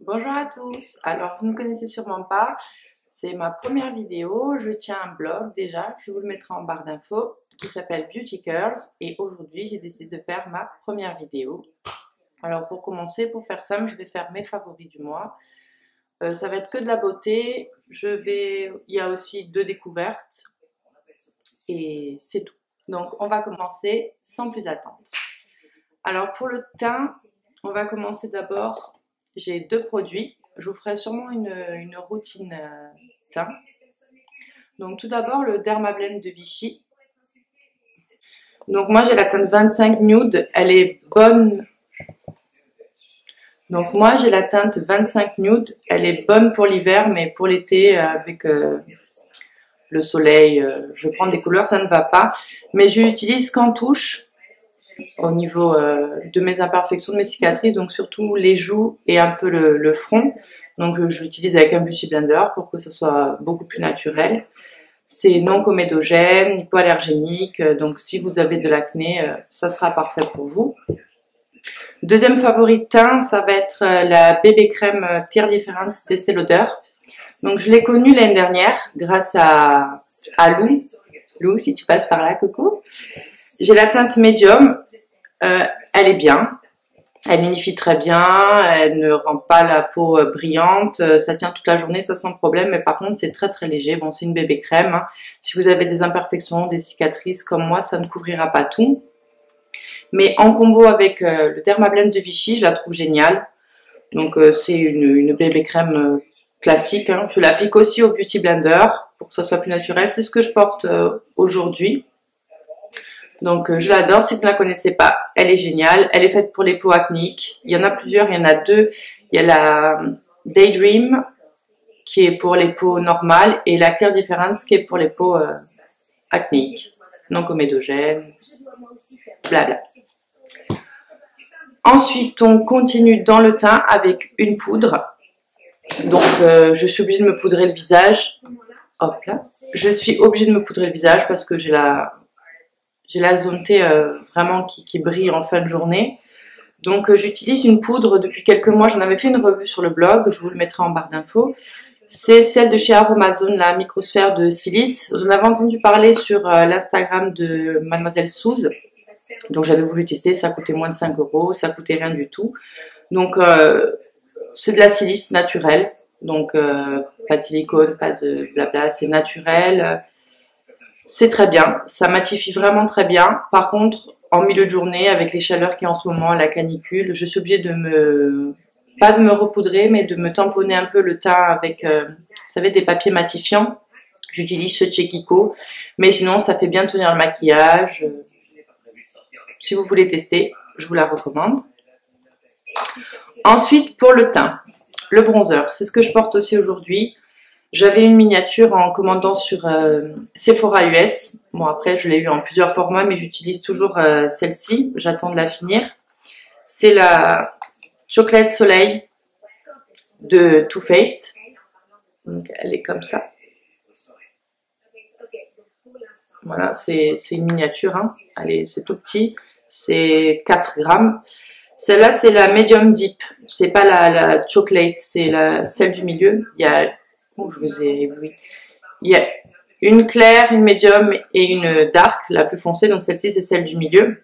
Bonjour à tous. Alors, vous ne me connaissez sûrement pas. C'est ma première vidéo. Je tiens un blog déjà. Je vous le mettrai en barre d'infos qui s'appelle Beauty Curls. Et aujourd'hui, j'ai décidé de faire ma première vidéo. Alors, pour commencer, pour faire simple, je vais faire mes favoris du mois. Ça va être que de la beauté. Il y a aussi 2 découvertes. Et c'est tout. Donc, on va commencer sans plus attendre. Alors, pour le teint, on va commencer d'abord. J'ai 2 produits. Je vous ferai sûrement une routine teint. Donc tout d'abord le Dermablend de Vichy. Donc moi j'ai la teinte 25 Nude. Elle est bonne. Donc moi j'ai la teinte 25 Nude. Elle est bonne pour l'hiver, mais pour l'été avec le soleil, je prends des couleurs, ça ne va pas. Mais je l'utilise qu'en touche au niveau de mes imperfections, de mes cicatrices, donc surtout les joues et un peu le front. Donc je l'utilise avec un Beauty Blender pour que ce soit beaucoup plus naturel. C'est non comédogène, hypoallergénique, donc si vous avez de l'acné, ça sera parfait pour vous. Deuxième favori de teint, ça va être la bébé crème Pierre Difference d'Estée Lauder. Donc je l'ai connue l'année dernière grâce à Lou. Lou, si tu passes par là, coucou. J'ai la teinte médium, elle est bien, elle unifie très bien, elle ne rend pas la peau brillante, ça tient toute la journée, ça sans problème, mais par contre c'est très très léger. Bon, c'est une bébé crème, hein. Si vous avez des imperfections, des cicatrices comme moi, ça ne couvrira pas tout. Mais en combo avec le Dermablend de Vichy, je la trouve géniale. Donc c'est une bébé crème classique, hein. Je l'applique aussi au Beauty Blender pour que ça soit plus naturel. C'est ce que je porte aujourd'hui. Donc je l'adore. Si vous ne la connaissez pas, elle est géniale. Elle est faite pour les peaux acnéiques. Il y en a plusieurs, il y en a 2. Il y a la Daydream qui est pour les peaux normales et la Clear Difference qui est pour les peaux acnéiques, non comédogènes, blabla. Ensuite, on continue dans le teint avec une poudre. Donc je suis obligée de me poudrer le visage. Hop là. Je suis obligée de me poudrer le visage parce que j'ai la zone T vraiment qui brille en fin de journée. Donc j'utilise une poudre depuis quelques mois. J'en avais fait une revue sur le blog. Je vous le mettrai en barre d'infos. C'est celle de chez Aromazone, la microsphère de silice. J'en avais entendu parler sur l'Instagram de Mademoiselle Suze. Donc j'avais voulu tester. Ça coûtait moins de 5 €. Ça coûtait rien du tout. Donc c'est de la silice naturelle. Donc pas de silicone, pas de blabla. C'est naturel. C'est très bien, ça matifie vraiment très bien. Par contre, en milieu de journée, avec les chaleurs qu'il y a en ce moment, la canicule, je suis obligée pas de me repoudrer, mais de me tamponner un peu le teint avec, vous savez, des papiers matifiants. J'utilise ce chez Kiko, mais sinon, ça fait bien tenir le maquillage. Si vous voulez tester, je vous la recommande. Ensuite, pour le teint, le bronzer, c'est ce que je porte aussi aujourd'hui. J'avais une miniature en commandant sur Sephora US. Bon, après, je l'ai eu en plusieurs formats, mais j'utilise toujours celle-ci. J'attends de la finir. C'est la Chocolate Soleil de Too Faced. Donc, elle est comme ça. Voilà, c'est une miniature, hein. Allez, c'est tout petit. C'est 4 grammes. Celle-là, c'est la Medium Deep. C'est pas la Chocolate, c'est celle du milieu. Il y a... Oh, je vous ai ébloui. Il y a une claire, une médium et une dark, la plus foncée. Donc celle-ci, c'est celle du milieu.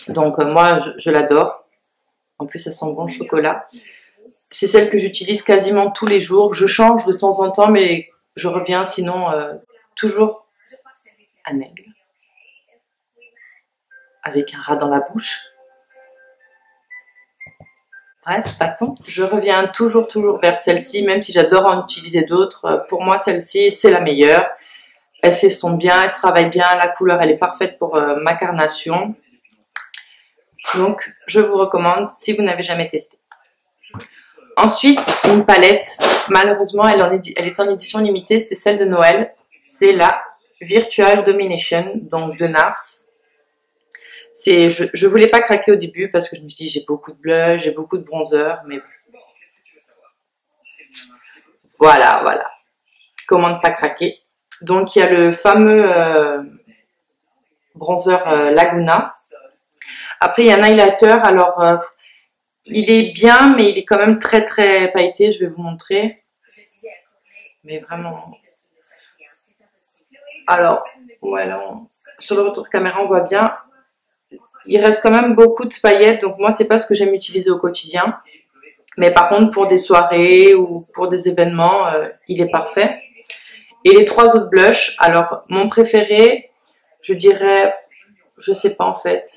Donc moi, je l'adore. En plus, ça sent bon le chocolat. C'est celle que j'utilise quasiment tous les jours. Je change de temps en temps, mais je reviens sinon toujours à Nègre. Avec un rat dans la bouche. Bref, passons. Je reviens toujours vers celle-ci, même si j'adore en utiliser d'autres. Pour moi, celle-ci, c'est la meilleure. Elle s'estompe bien, elle se travaille bien. La couleur, elle est parfaite pour ma carnation. Donc, je vous recommande si vous n'avez jamais testé. Ensuite, une palette. Malheureusement, elle est en édition limitée. C'est celle de Noël. C'est la Virtual Domination, donc de NARS. Je voulais pas craquer au début parce que je me suis dit j'ai beaucoup de blush, j'ai beaucoup de bronzer, mais voilà. Comment ne pas craquer? Donc il y a le fameux bronzer Laguna. Après il y a un highlighter. Alors il est bien, mais il est quand même très très pailleté. Je vais vous montrer. Mais vraiment. Alors, voilà, sur le retour de caméra, on voit bien. Il reste quand même beaucoup de paillettes, donc moi, c'est pas ce que j'aime utiliser au quotidien. Mais par contre, pour des soirées ou pour des événements, il est parfait. Et les 3 autres blushs, alors mon préféré, je dirais, je sais pas en fait.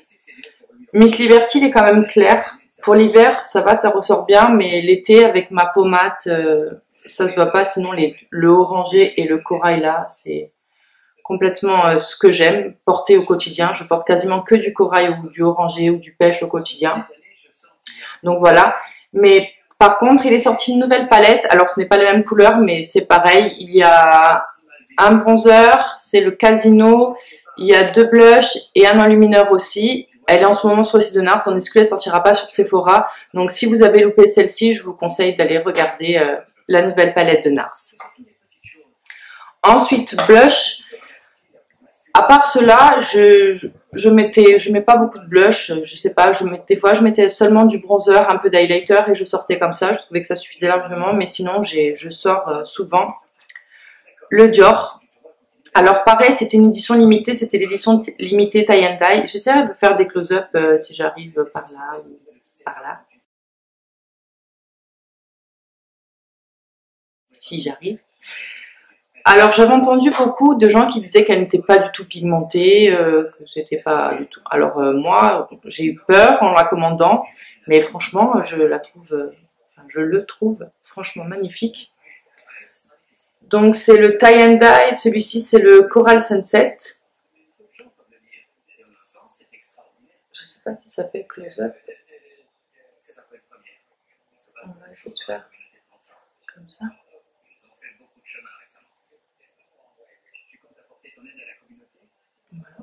Miss Liberty, il est quand même clair. Pour l'hiver, ça va, ça ressort bien, mais l'été, avec ma pommade, ça se voit pas. Sinon, le orangé et le corail là, c'est complètement ce que j'aime porter au quotidien. Je porte quasiment que du corail ou du orangé ou du pêche au quotidien. Donc voilà. Mais par contre, il est sorti une nouvelle palette. Alors, ce n'est pas la même couleur, mais c'est pareil. Il y a un bronzer, c'est le Casino. Il y a 2 blushs et un enlumineur aussi. Elle est en ce moment sur le site de NARS, en exclu, elle ne sortira pas sur Sephora. Donc si vous avez loupé celle-ci, je vous conseille d'aller regarder la nouvelle palette de NARS. Ensuite, blush. À part cela, je mets pas beaucoup de blush, je sais pas, des fois je mettais seulement du bronzer, un peu d'highlighter et je sortais comme ça. Je trouvais que ça suffisait largement, mais sinon je sors souvent le Dior. Alors pareil, c'était une édition limitée, c'était l'édition limitée tie and dye. J'essaierai de faire des close-up si j'arrive par là ou par là. Si j'arrive. Alors j'avais entendu beaucoup de gens qui disaient qu'elle n'était pas du tout pigmentée, que c'était pas du tout. Alors moi, j'ai eu peur en la commandant, mais franchement, je le trouve franchement magnifique. Donc c'est le tie and dye, celui-ci c'est le Coral Sunset. Je sais pas si ça fait close-up. On va essayer de faire comme ça. Voilà.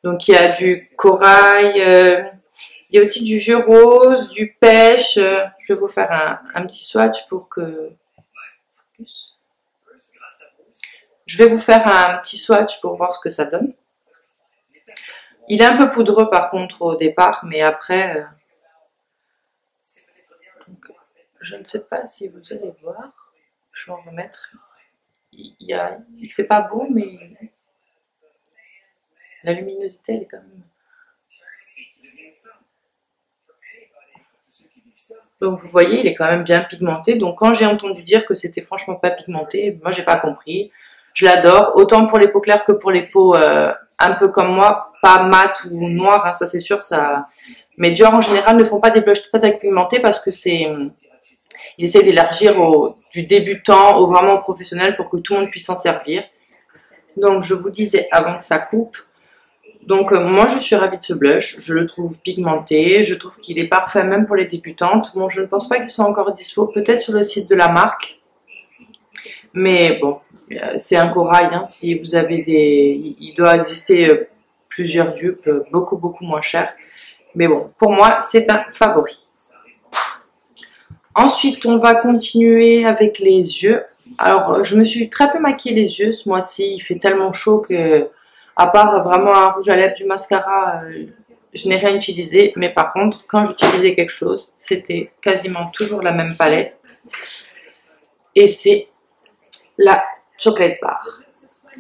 Donc il y a du corail, il y a aussi du vieux rose, du pêche. Je vais vous faire un petit swatch pour que... Je vais vous faire un petit swatch pour voir ce que ça donne. Il est un peu poudreux par contre au départ, mais après... Donc, je ne sais pas si vous allez voir. Je vais en remettre. Il fait pas beau, mais la luminosité, elle est quand même... Donc vous voyez, il est quand même bien pigmenté. Donc quand j'ai entendu dire que c'était franchement pas pigmenté, moi j'ai pas compris. Je l'adore, autant pour les peaux claires que pour les peaux un peu comme moi, pas mat ou noires, hein, ça c'est sûr. Ça. Mais Dior en général ne font pas des blushs très pigmentés parce que c'est... Ils essaient d'élargir du débutant au vraiment professionnel pour que tout le monde puisse s'en servir. Donc je vous disais avant que ça coupe. Donc moi je suis ravie de ce blush, je le trouve pigmenté, je trouve qu'il est parfait même pour les débutantes. Bon, je ne pense pas qu'il soit encore dispo, peut-être sur le site de la marque. Mais bon, c'est un corail, hein. Si vous avez il doit exister plusieurs dupes, beaucoup moins chers. Mais bon, pour moi, c'est un favori. Ensuite, on va continuer avec les yeux. Alors, je me suis très peu maquillée les yeux ce mois-ci. Il fait tellement chaud que, à part vraiment un rouge à lèvres, du mascara, je n'ai rien utilisé. Mais par contre, quand j'utilisais quelque chose, c'était quasiment toujours la même palette. Et c'est la Chocolate Bar.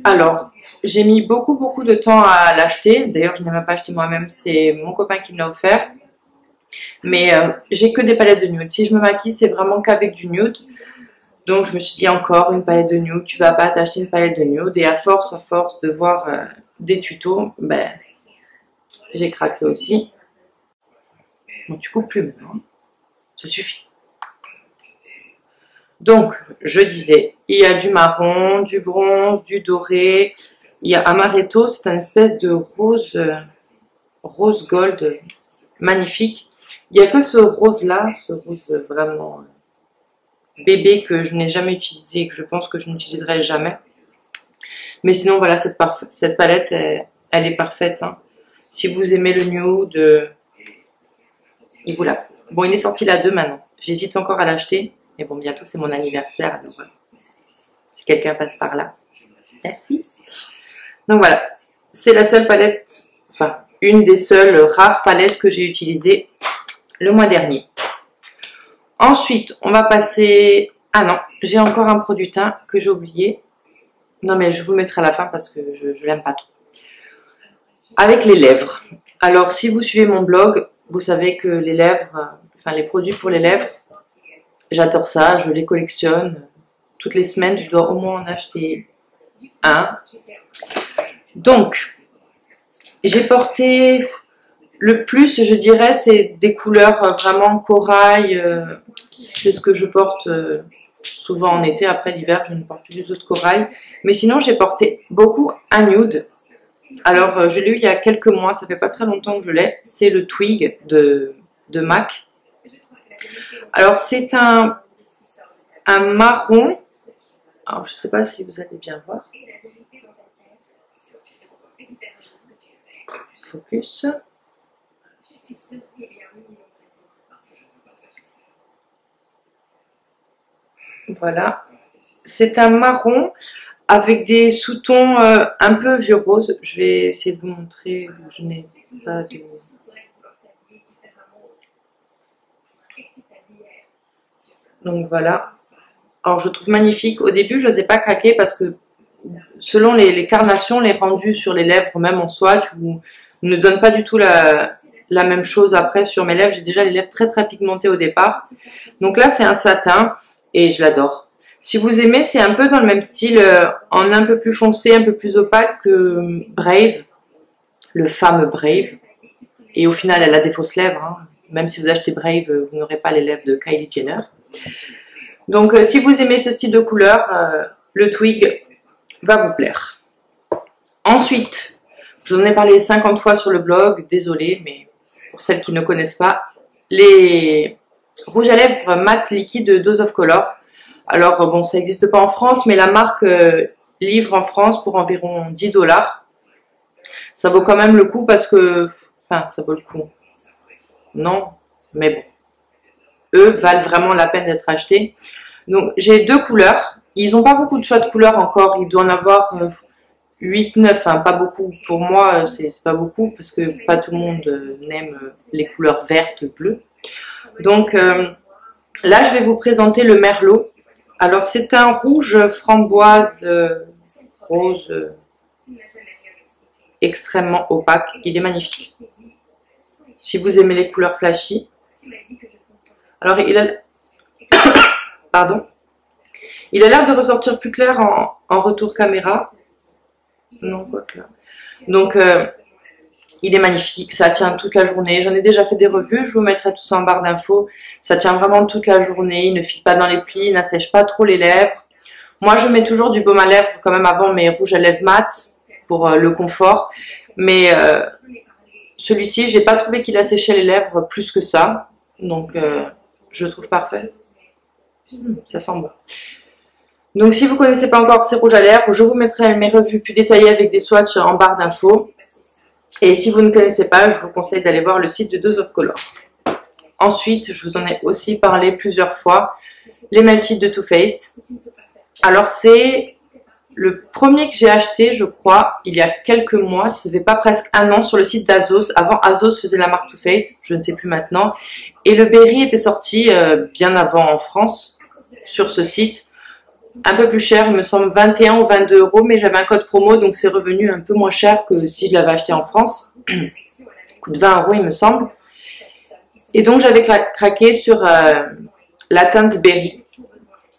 Alors, j'ai mis beaucoup de temps à l'acheter. D'ailleurs, je n'ai même pas acheté moi-même. C'est mon copain qui me l'a offert. Mais j'ai que des palettes de nude. Si je me maquille, c'est vraiment qu'avec du nude. Donc, je me suis dit encore une palette de nude. Tu vas pas t'acheter une palette de nude. Et à force de voir des tutos, ben, j'ai craqué aussi. Bon, tu coupes plus maintenant. Ça suffit. Donc, je disais, il y a du marron, du bronze, du doré. Il y a Amaretto, c'est une espèce de rose gold magnifique. Il n'y a que ce rose-là, ce rose vraiment bébé que je n'ai jamais utilisé et que je pense que je n'utiliserai jamais. Mais sinon, voilà, cette palette, elle est parfaite. Hein. Si vous aimez le nude, il vous la faut. Bon, il est sorti la 2 maintenant. J'hésite encore à l'acheter. Mais bon, bientôt c'est mon anniversaire, alors si quelqu'un passe par là, merci. Donc voilà, c'est la seule palette, enfin une des seules rares palettes que j'ai utilisées. le mois dernier. Ensuite, on va passer... Ah non, j'ai encore un produit teint que j'ai oublié. Non mais je vous le mettrai à la fin parce que je l'aime pas trop. Avec les lèvres. Alors si vous suivez mon blog, vous savez que les lèvres, enfin les produits pour les lèvres, j'adore ça, je les collectionne. Toutes les semaines, je dois au moins en acheter un. Donc, j'ai porté le plus, je dirais, c'est des couleurs vraiment corail. C'est ce que je porte souvent en été. Après l'hiver, je ne porte plus du tout de corail. Mais sinon, j'ai porté beaucoup un nude. Alors, je l'ai eu il y a quelques mois, ça fait pas très longtemps que je l'ai. C'est le Twig de MAC. Alors, c'est un marron. Alors, je ne sais pas si vous allez bien voir. Focus. Voilà. C'est un marron avec des sous-tons un peu vieux rose. Je vais essayer de vous montrer. Je n'ai pas de... Donc voilà. Alors je trouve magnifique. Au début, je n'osais pas craquer parce que selon les carnations, les rendus sur les lèvres, même en swatch, ne donnent pas du tout la même chose après sur mes lèvres. J'ai déjà les lèvres très très pigmentées au départ. Donc là, c'est un satin et je l'adore. Si vous aimez, c'est un peu dans le même style, en un peu plus foncé, un peu plus opaque que Brave, le fameux Brave. Et au final, elle a des fausses lèvres. Hein. Même si vous achetez Brave, vous n'aurez pas les lèvres de Kylie Jenner. Donc, si vous aimez ce style de couleur, le Twig va vous plaire. Ensuite, je vous en ai parlé 50 fois sur le blog, désolée, mais pour celles qui ne connaissent pas, les rouges à lèvres mat liquide de Dose of Color. Alors, bon, ça n'existe pas en France, mais la marque livre en France pour environ 10 $. Ça vaut quand même le coup parce que... Enfin, ça vaut le coup. Non, mais bon. Eux valent vraiment la peine d'être achetés. Donc, j'ai deux couleurs. Ils n'ont pas beaucoup de choix de couleurs encore. Il doit en avoir 8, 9. Hein, pas beaucoup. Pour moi, c'est pas beaucoup parce que pas tout le monde n'aime les couleurs vertes, bleues. Donc, là, je vais vous présenter le Merlot. Alors, c'est un rouge framboise rose extrêmement opaque. Il est magnifique. Si vous aimez les couleurs flashy. Alors, il a... Pardon. Il a l'air de ressortir plus clair en retour caméra. Non, quoi que là. Donc, il est magnifique. Ça tient toute la journée. J'en ai déjà fait des revues. Je vous mettrai tout ça en barre d'infos. Ça tient vraiment toute la journée. Il ne file pas dans les plis. Il n'assèche pas trop les lèvres. Moi, je mets toujours du baume à lèvres quand même avant mes rouges à lèvres mat pour le confort. Mais celui-ci, j'ai pas trouvé qu'il asséchait les lèvres plus que ça. Donc, je le trouve parfait. Ça sent bon. Donc, si vous ne connaissez pas encore ces rouges à lèvres, je vous mettrai mes revues plus détaillées avec des swatchs en barre d'infos. Et si vous ne connaissez pas, je vous conseille d'aller voir le site de Dose of Color. Ensuite, je vous en ai aussi parlé plusieurs fois, les Melted de Too Faced. Alors, c'est le premier que j'ai acheté, je crois, il y a quelques mois, si ce n'était pas presque un an, sur le site d'Azos. Avant, Azos faisait la marque Too Faced, je ne sais plus maintenant. Et le Berry était sorti bien avant en France, sur ce site. Un peu plus cher, il me semble 21 ou 22 €, mais j'avais un code promo, donc c'est revenu un peu moins cher que si je l'avais acheté en France. Coûte 20 €, il me semble. Et donc j'avais craqué sur la teinte Berry.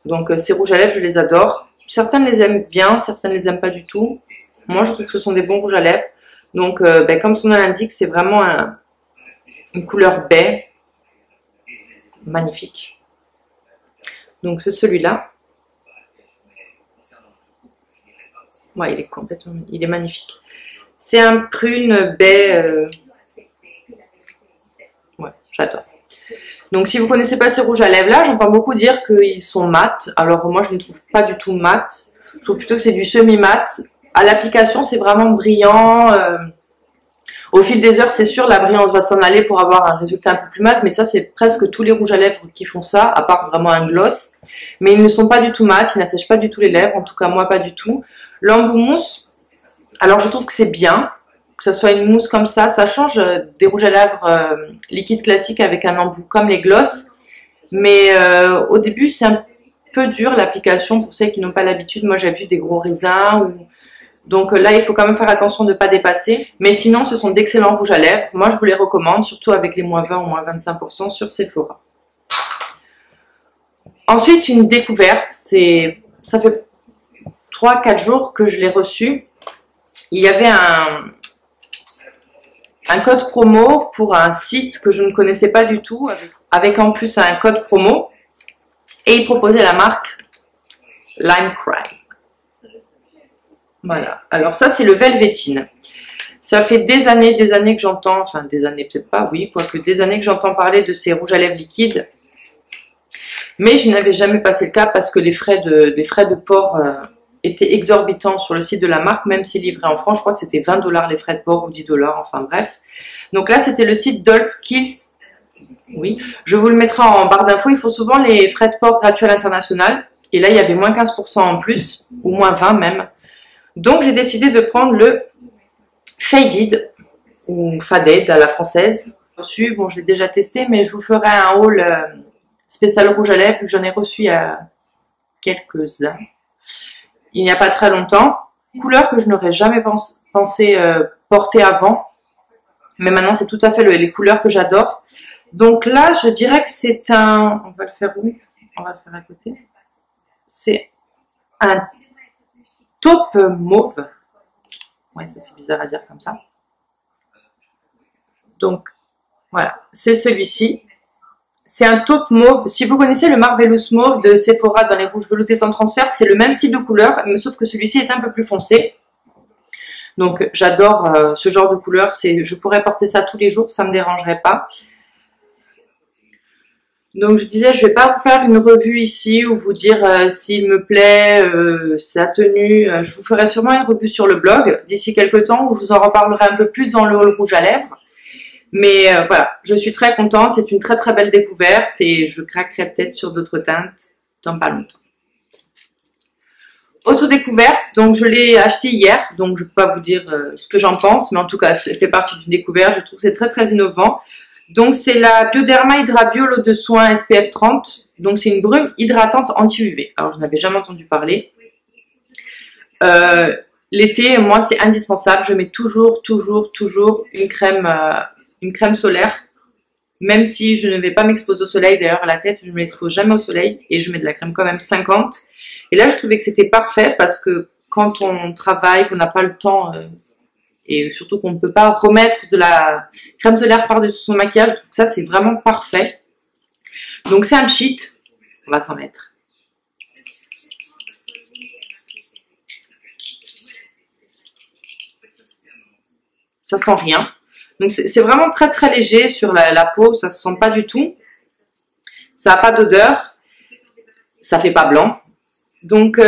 Donc ces rouges à lèvres, je les adore. Certaines les aiment bien, certaines les aiment pas du tout. Moi, je trouve que ce sont des bons rouges à lèvres. Donc, comme son nom l'indique, c'est vraiment une couleur baie. Magnifique. Donc, c'est celui-là. Ouais, il est magnifique. C'est un prune baie. Ouais, j'adore. Donc, si vous ne connaissez pas ces rouges à lèvres là, j'entends beaucoup dire qu'ils sont mat. Alors, moi, je ne les trouve pas du tout mat. Je trouve plutôt que c'est du semi-mat. À l'application, c'est vraiment brillant. Au fil des heures, c'est sûr, la brillance va s'en aller pour avoir un résultat un peu plus mat. Mais ça, c'est presque tous les rouges à lèvres qui font ça, à part vraiment un gloss. Mais ils ne sont pas du tout mat, ils n'assèchent pas du tout les lèvres. En tout cas, moi, pas du tout. L'embout mousse, alors je trouve que c'est bien. que ce soit une mousse comme ça change des rouges à lèvres liquides classiques avec un embout comme les gloss. Mais au début, c'est un peu dur l'application pour ceux qui n'ont pas l'habitude. Moi, j'ai vu des gros raisins. Donc là, il faut quand même faire attention de ne pas dépasser. Mais sinon, ce sont d'excellents rouges à lèvres. Moi, je vous les recommande, surtout avec les moins 20 ou moins 25% sur Sephora. Ensuite, une découverte. Ça fait 3-4 jours que je l'ai reçu. Il y avait un code promo pour un site que je ne connaissais pas du tout, avec en plus un code promo. Et il proposait la marque Lime Crime. Voilà. Alors ça, c'est le Velvetine. Ça fait des années que j'entends, enfin des années peut-être pas, oui, quoique des années que j'entends parler de ces rouges à lèvres liquides. Mais je n'avais jamais passé le cap parce que les frais de port étaient exorbitants sur le site de la marque, même si livré en France, je crois que c'était 20 $ les frais de port ou 10 $, enfin bref. Donc là, c'était le site Doll Skills. Oui, je vous le mettrai en barre d'infos. Il faut souvent les frais de port gratuits à l'international. Et là, il y avait moins 15% en plus, ou moins 20 même. Donc, j'ai décidé de prendre le Faded, ou Faded à la française. Bon, je l'ai déjà testé, mais je vous ferai un haul spécial rouge à lèvres, vu que j'en ai reçu il y a quelques-uns. Il n'y a pas très longtemps. Couleur que je n'aurais jamais pensé porter avant. Mais maintenant, c'est tout à fait les couleurs que j'adore. Donc là, je dirais que c'est un... On va le faire où? On va le faire à côté. C'est un taupe mauve. Ouais, ça c'est bizarre à dire comme ça. Donc, voilà. C'est celui-ci. C'est un taupe mauve. Si vous connaissez le Marvelous Mauve de Sephora dans les rouges veloutés sans transfert, c'est le même style de couleur, mais sauf que celui-ci est un peu plus foncé. Donc, j'adore ce genre de couleur. Je pourrais porter ça tous les jours, ça ne me dérangerait pas. Donc je disais, je vais pas vous faire une revue ici ou vous dire s'il me plaît, sa tenue. Je vous ferai sûrement une revue sur le blog d'ici quelques temps où je vous en reparlerai un peu plus dans le haul rouge à lèvres. Mais voilà, je suis très contente, c'est une très très belle découverte et je craquerai peut-être sur d'autres teintes dans pas longtemps. Autre découverte, donc je l'ai acheté hier, donc je peux pas vous dire ce que j'en pense, mais en tout cas, ça fait partie d'une découverte, je trouve que c'est très très innovant. Donc c'est la Bioderma Hydra Bio l'eau de soin SPF 30. Donc c'est une brume hydratante anti-UV. Alors je n'avais jamais entendu parler. L'été, moi c'est indispensable. Je mets toujours une crème solaire. Même si je ne vais pas m'exposer au soleil. D'ailleurs à la tête, je ne m'expose jamais au soleil. Et je mets de la crème quand même 50. Et là je trouvais que c'était parfait parce que quand on travaille, qu'on n'a pas le temps... et surtout qu'on ne peut pas remettre de la crème solaire par-dessus son maquillage. Je trouve que ça, c'est vraiment parfait. Donc, c'est un cheat. On va s'en mettre. Ça sent rien. Donc, c'est vraiment très, très léger sur la peau. Ça ne se sent pas du tout. Ça n'a pas d'odeur. Ça fait pas blanc. Donc...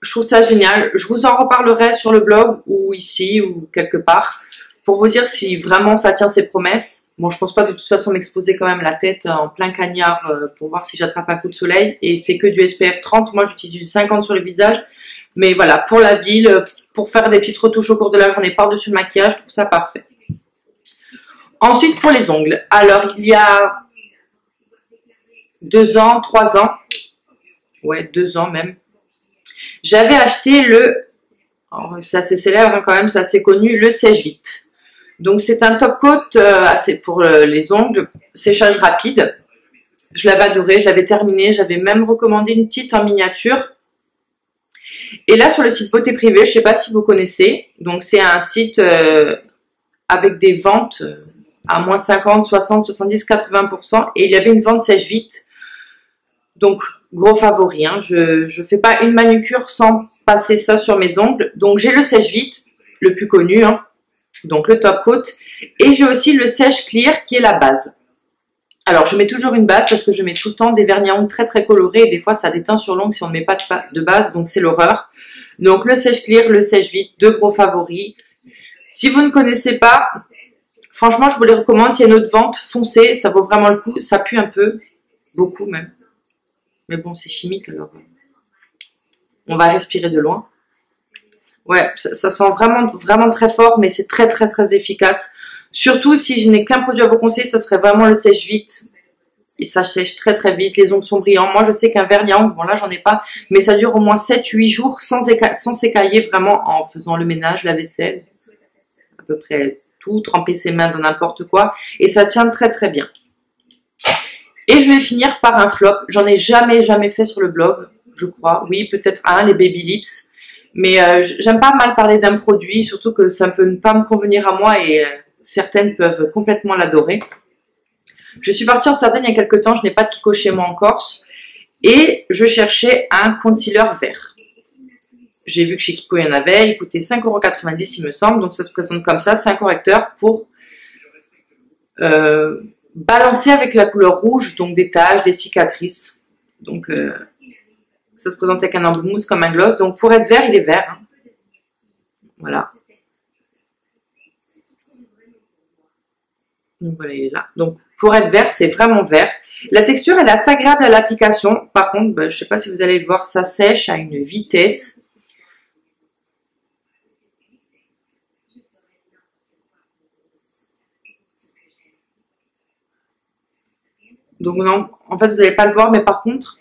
je trouve ça génial. Je vous en reparlerai sur le blog ou ici ou quelque part pour vous dire si vraiment ça tient ses promesses. Bon, je pense pas de toute façon m'exposer quand même la tête en plein cagnard pour voir si j'attrape un coup de soleil. Et c'est que du SPF 30. Moi, j'utilise du 50 sur le visage. Mais voilà, pour la ville, pour faire des petites retouches au cours de la journée par-dessus le maquillage, je trouve ça parfait. Ensuite, pour les ongles. Alors, il y a 2 ans, 3 ans. Ouais, 2 ans même. J'avais acheté c'est assez célèbre hein, quand même, c'est assez connu, le Sèche Vite. Donc c'est un top coat pour les ongles, séchage rapide. Je l'avais adoré, je l'avais terminé, j'avais même recommandé une petite en miniature. Et là sur le site Beauté Privée, je ne sais pas si vous connaissez, donc c'est un site avec des ventes à moins 50, 60, 70, 80%. Et il y avait une vente Sèche Vite. Donc, gros favori, hein. Je fais pas une manucure sans passer ça sur mes ongles. Donc, j'ai le Sèche Vite, le plus connu, hein. Donc le top coat. Et j'ai aussi le Sèche Clear qui est la base. Alors, je mets toujours une base parce que je mets tout le temps des vernis à ongles très très colorés. Et des fois, ça déteint sur l'ongle si on ne met pas de base. Donc, c'est l'horreur. Donc, le Sèche Clear, le Sèche Vite, 2 gros favoris. Si vous ne connaissez pas, franchement, je vous les recommande. Il y a une autre vente, foncez, ça vaut vraiment le coup. Ça pue un peu, beaucoup même. Mais bon, c'est chimique, alors on va respirer de loin. Ouais, ça sent vraiment très fort, mais c'est très efficace. Surtout si je n'ai qu'un produit à vous conseiller, ça serait vraiment le sèche-vite. Et ça sèche très vite, les ongles sont brillants. Moi, je sais qu'un vernis à ongles, bon là, j'en ai pas, mais ça dure au moins 7-8 jours sans s'écailler, vraiment en faisant le ménage, la vaisselle, à peu près tout, tremper ses mains dans n'importe quoi. Et ça tient très bien. Et je vais finir par un flop. J'en ai jamais fait sur le blog, je crois. Oui, peut-être un, les Baby Lips. Mais j'aime pas mal parler d'un produit, surtout que ça peut ne pas me convenir à moi et certaines peuvent complètement l'adorer. Je suis partie en Sardaigne il y a quelques temps, je n'ai pas de Kiko chez moi en Corse. Et je cherchais un concealer vert. J'ai vu que chez Kiko il y en avait, il coûtait 5,90 € il me semble. Donc ça se présente comme ça, c'est un correcteur pour balancer avec la couleur rouge, donc des taches, des cicatrices. Donc ça se présente avec un embout de mousse comme un gloss. Donc pour être vert, il est vert. Hein. Voilà. Donc voilà, il est là. Donc pour être vert, c'est vraiment vert. La texture, elle est assez agréable à l'application. Par contre, je ne sais pas si vous allez le voir, ça sèche à une vitesse. Donc non, en fait, vous n'allez pas le voir, mais par contre,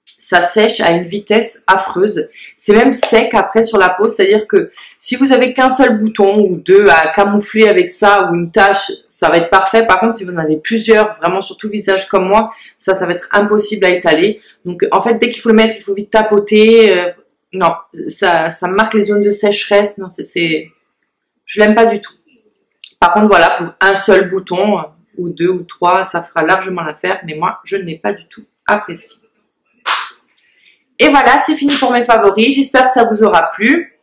ça sèche à une vitesse affreuse. C'est même sec après sur la peau, c'est-à-dire que si vous avez qu'un seul bouton ou deux à camoufler avec ça ou une tache, ça va être parfait. Par contre, si vous en avez plusieurs, vraiment sur tout visage comme moi, ça va être impossible à étaler. Donc en fait, dès qu'il faut le mettre, il faut vite tapoter. Non, ça marque les zones de sécheresse. Non, je l'aime pas du tout. Par contre, voilà, pour un seul bouton ou deux ou trois, ça fera largement l'affaire. Mais moi, je ne l'ai pas du tout apprécié. Et voilà, c'est fini pour mes favoris. J'espère que ça vous aura plu.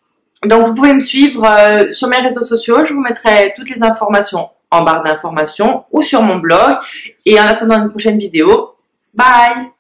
Donc, vous pouvez me suivre sur mes réseaux sociaux. Je vous mettrai toutes les informations en barre d'informations ou sur mon blog. Et en attendant une prochaine vidéo, bye!